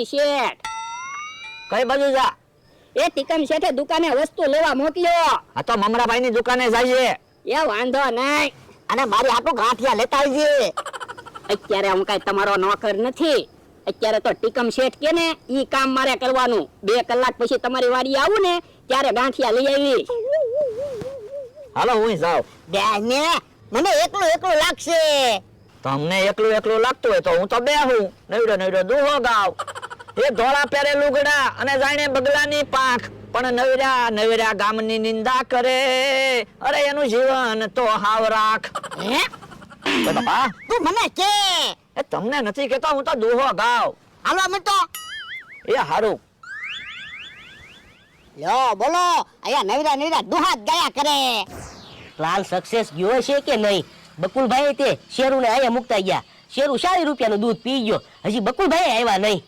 શેઠ કઈ બાજુ જા? એ ટીકમ શેઠે દુકાને વસ્તુ લેવા મોકલ્યો. આ તો મમરાભાઈ ની દુકાને જઈએ. એ વાંધો નહીં. અને મારી હાટુ ગાંઠિયા લેતા આવજે. અત્યારે હું કઈ તમારો નોકર નથી. અત્યારે તો ટીકમ શેઠ કે ને ઈ કામ મારે કરવાનું. 2 કલાક પછી તમારી વાડી આવું ને ત્યારે ગાંઠિયા લઈ આવી. હાલો હું જાઉં. બેને મને એકલું લાગશે. તમને એકલું લાગતું હોય તો હું તો બેહું. નવડો દુહો ગાવ. એ ધોળા પહેરે લુગડા અને જાણે બગલાની પાંખ, પણ નવરા ગામની નિંદા કરે. અરે એનું જીવન તો હાવ રાખ. હે તો બાપા તું મને કે એ તમને નથી કેતો, હું તો દુહો ગાવ. હાલો અમે તો એ હારું. લ્યો બોલો અહીંયા નવરા દુહા જ ગાયા કરે. પ્લાન સક્સેસ ગયો છે કે નહીં? બકુલભાઈ તે શેરુને અહીંયા મુકતા ગયા. શેરુ 40 રૂપિયાનું દૂધ પી ગયો. હજી બકુલભાઈ આવ્યા નહીં.